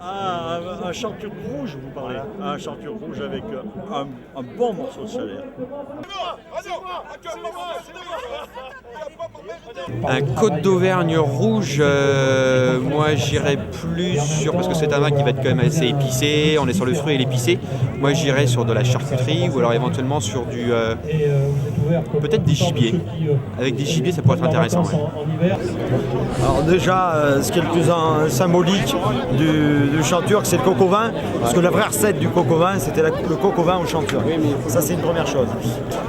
Ah, un Chanture rouge, vous parlez. Un Chanture rouge avec un bon morceau de chaleur. Un Côte d'Auvergne rouge, moi j'irais plus sur, parce que c'est un vin qui va être quand même assez épicé, on est sur le fruit et l'épicé, moi j'irais sur de la charcuterie ou alors éventuellement sur du peut-être des gibiers. Avec des gibiers ça pourrait être intéressant. Ouais. Alors déjà, ce qui est le plus symbolique du Chanturc, c'est le coq au vin, parce que la vraie recette du coq au vin, c'était le coq au vin au Chanturc. Ça, c'est une première chose.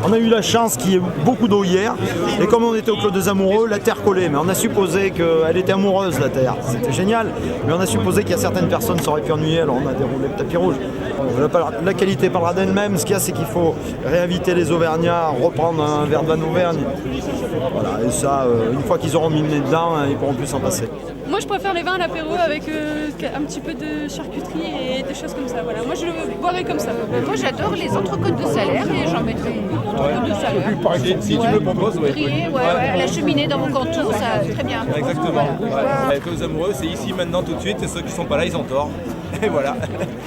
On a eu la chance qu'il y ait beaucoup d'eau hier, et comme on était au Clos des Amoureux, la terre collait, mais on a supposé qu'elle était amoureuse, la terre. C'était génial, mais on a supposé qu'il y a certaines personnes qui s'auraient pu ennuyer, alors on a déroulé le tapis rouge. La qualité parlera d'elle-même, ce qu'il y a, c'est qu'il faut réinviter les Auvergnats, reprendre un verre de vin d'Auvergne. Voilà, et ça, une fois qu'ils auront mis le nez dedans, ils pourront plus s'en passer. Moi, je préfère les vins à l'apéro avec un petit peu de charcuterie et des choses comme ça. Voilà. Moi, je le boirais comme ça. Moi, j'adore les entrecôtes de salaire et j'en mettrais une entrecôte de salaire. Si tu me proposes, oui. Grillé, à la cheminée dans mon canton, ça très bien. Exactement. Avec les amoureux, c'est ici, maintenant, tout de suite. Et ceux qui ne sont pas là, ils ont tort. Et voilà.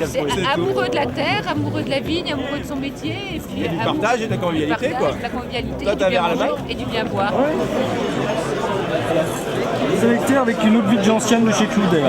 C'est amoureux de la terre, amoureux de la vigne, amoureux de son métier. Et puis du partage et de la convivialité, quoi. De la convivialité, Toi, et du bien manger la et du bien boire. Sélecté avec une eau de vie ancienne de chez Cloudel.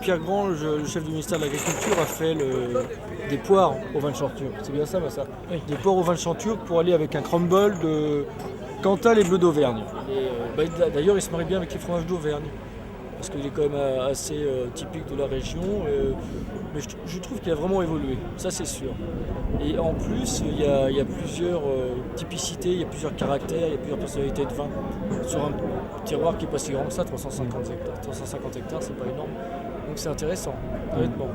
Pierre Grange, le chef du ministère de l'Agriculture, a fait des poires au vin de Chanturc. C'est bien ça, ça oui. Des poires au vin de Chanturc pour aller avec un crumble de Cantal et bleu d'Auvergne. D'ailleurs, il se marie bien avec les fromages d'Auvergne, parce qu'il est quand même assez typique de la région. Mais je trouve qu'il a vraiment évolué, ça c'est sûr. Et en plus, il y a plusieurs typicités, il y a plusieurs caractères, il y a plusieurs personnalités de vin. Sur un terroir qui n'est pas si grand que ça, 350 hectares. 350 hectares, c'est pas énorme. Donc c'est intéressant, honnêtement.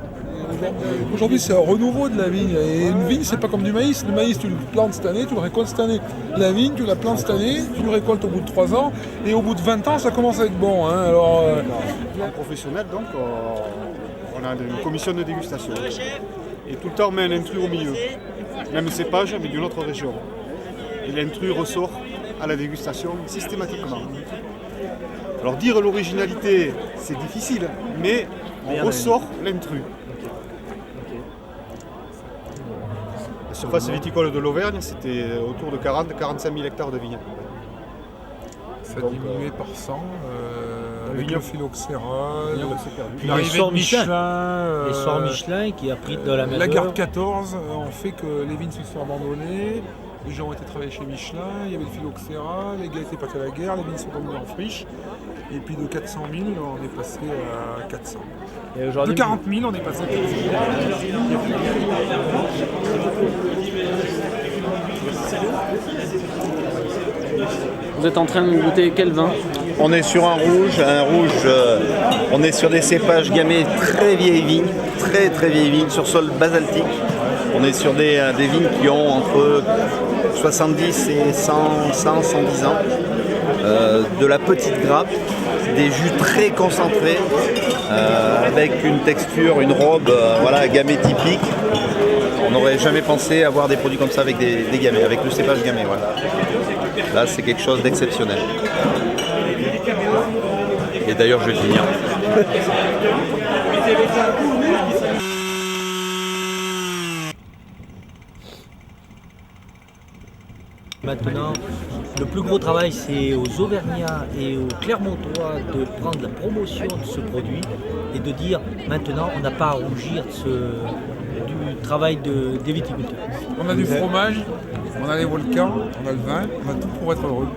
Aujourd'hui, c'est un renouveau de la vigne. Et une vigne, c'est pas comme du maïs. Le maïs, tu le plantes cette année, tu le récoltes cette année. La vigne, tu la plantes cette année, tu le récoltes au bout de 3 ans. Et au bout de 20 ans, ça commence à être bon. Hein. Alors, en professionnel, donc, on a une commission de dégustation. Et tout le temps, on met un intrus au milieu. Même cépage, mais d'une autre région. Et l'intrus ressort à la dégustation systématiquement. Alors dire l'originalité, c'est difficile, mais on ressort l'intrus. La surface viticole de l'Auvergne, c'était autour de 40-45 000 hectares de vignes. Ça a diminué par 100, avec le phylloxéra, l'arrivée de Michelin, l'essor Michelin qui a pris de la main. La garde 14 ont fait que les vignes se sont abandonnées. Les gens ont été travaillés chez Michelin, il y avait le phylloxéra, les gars étaient partis à la guerre, les vignes sont tombées en friche. Et puis de 400 000, on est passé à 400. Et de 40 000, on est passé à 400. Vous êtes en train de goûter quel vin? On est sur un rouge, on est sur des cépages gamés très vieilles vignes, très très vieilles vignes, sur sol basaltique. On est sur des vignes qui ont entre 70 et 110 ans, de la petite grappe, des jus très concentrés, avec une texture, une robe voilà, gamay typique. On n'aurait jamais pensé avoir des produits comme ça avec des gamay, avec le cépage gamay. Voilà. Là, c'est quelque chose d'exceptionnel. Et d'ailleurs, je vais le finir. Maintenant, le plus gros travail, c'est aux Auvergnats et aux Clermontois de prendre la promotion de ce produit et de dire maintenant, on n'a pas à rougir du travail des viticulteurs. On a du fromage, on a les volcans, on a le vin, on a tout pour être heureux.